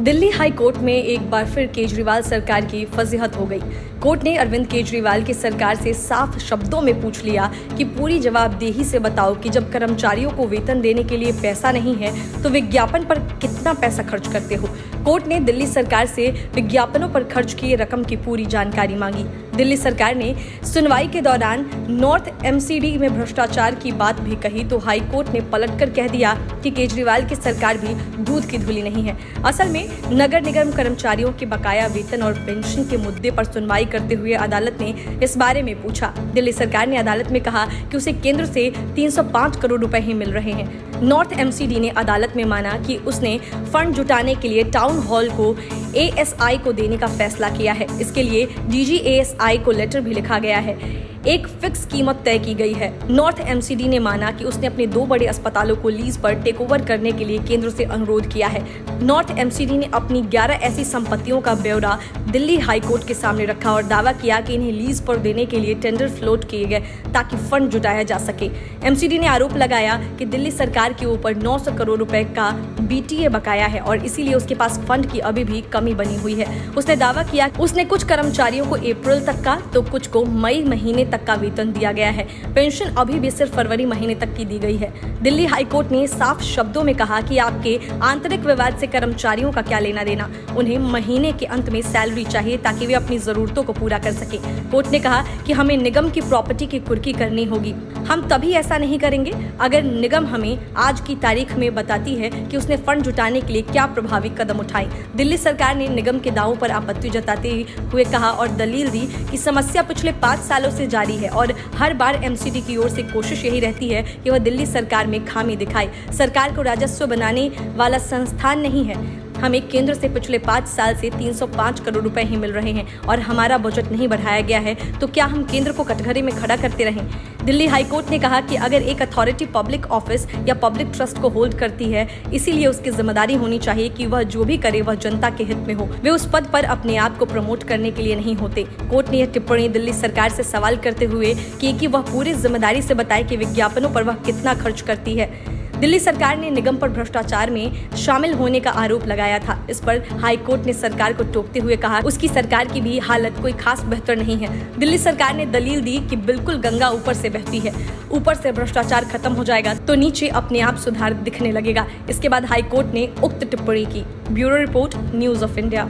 Delhi high court में एक बार फिर केजरीवाल सरकार की फजीहत हो गई। कोर्ट ने अरविंद केजरीवाल की सरकार से साफ शब्दों में पूछ लिया कि पूरी जवाबदेही से बताओ कि जब कर्मचारियों को वेतन देने के लिए पैसा नहीं है तो विज्ञापन पर कितना पैसा खर्च करते हो। कोर्ट ने दिल्ली सरकार से विज्ञापनों पर खर्च किए रकम की पूरी जानकारी मांगी। दिल्ली सरकार ने सुनवाई के दौरान नॉर्थ एमसीडी में भ्रष्टाचार की बात भी कही तो हाई कोर्ट ने पलटकर कह दिया कि केजरीवाल की सरकार भी दूध की धुली नहीं है। असल में नगर निगम कर्मचारियों के बकाया वेतन और पेंशन के मुद्दे पर सुनवाई करते हुए अदालत ने इस बारे में पूछा। दिल्ली सरकार ने अदालत में कहा कि उसे केंद्र से 305 करोड़ रुपए ही मिल रहे हैं। नॉर्थ एमसीडी ने अदालत में माना कि उसने फंड जुटाने के लिए टाउन हॉल को एएसआई को देने का फैसला किया है। इसके लिए डीजी एएसआई को लेटर भी लिखा गया है। एक फिक्स कीमत तय की gई है। नॉर्थ एमसीडी ने माना कि उसने अपने 2 बड़े अस्पतालों को लीज पर टेकओवर करने के लिए केंद्र से अनुरोध किया है। नॉर्थ एमसीडी ने अपनी 11 ऐसी संपत्तियों का ब्यौरा दिल्ली हाई कोर्ट के सामने रखा और दावा किया कि इन्हें लीज पर देने के लिए टेंडर फ्लोट किए गए ताकि फंड जुटाया जा सके। एमसीडी ने आरोप लगाया कि दिल्ली सरकार के ऊपर 900 करोड़ रुपए का बीटीए बकाया है और इसीलिए उसके पास फंड की अभी भी कमी बनी हुई है। उसने दावा किया उसने कुछ कर्मचारियों को अप्रैल तक का तो कुछ को मई महीने तक का वेतन दिया गया है। पेंशन अभी भी सिर्फ फरवरी महीने तक की दी गई है। दिल्ली हाई कोर्ट ने साफ शब्दों में कहा कि आपके आंतरिक विवाद से कर्मचारियों का क्या लेना देना। उन्हें महीने के अंत में सैलरी चाहिए ताकि वे अपनी जरूरतों को पूरा कर सके। कोर्ट ने कहा कि हमें निगम की प्रॉपर्टी की कुर्की करनी होगी। हम तभी ऐसा नहीं करेंगे अगर निगम हमें आज की तारीख में बताती है कि उसने फंड जुटाने के लिए क्या प्रभावी कदम उठाए। दिल्ली सरकार ने निगम के दावों पर आपत्ति जताते हुए कहा और दलील दी कि समस्या पिछले 5 सालों से जारी है और हर बार एमसीडी की ओर से कोशिश यही रहती है कि वह दिल्ली सरकार में खामी दिखाए। सरकार को राजस्व बनाने वाला संस्थान नहीं है। हमें केंद्र से पिछले 5 साल से 305 करोड़ रुपए ही मिल रहे हैं और हमारा बजट नहीं बढ़ाया गया है, तो क्या हम केंद्र को कटघरे में खड़ा करते रहें। दिल्ली हाई कोर्ट ने कहा कि अगर एक अथॉरिटी पब्लिक ऑफिस या पब्लिक ट्रस्ट को होल्ड करती है, इसीलिए उसकी जिम्मेदारी होनी चाहिए कि वह जो भी करे वह जनता के हित में हो। वे उस पद पर अपने आप को प्रमोट करने के लिए नहीं होते। कोर्ट ने यह टिप्पणी दिल्ली सरकार से सवाल करते हुए की कि वह पूरी जिम्मेदारी से बताए कि विज्ञापनों पर वह कितना खर्च करती है। दिल्ली सरकार ने निगम पर भ्रष्टाचार में शामिल होने का आरोप लगाया था। इस पर हाई कोर्ट ने सरकार को टोकते हुए कहा उसकी सरकार की भी हालत कोई खास बेहतर नहीं है। दिल्ली सरकार ने दलील दी कि बिल्कुल गंगा ऊपर से बहती है, ऊपर से भ्रष्टाचार खत्म हो जाएगा तो नीचे अपने आप सुधार दिखने लगेगा। इसके बाद हाई कोर्ट ने उक्त टिप्पणी की। Bureau report, news of India.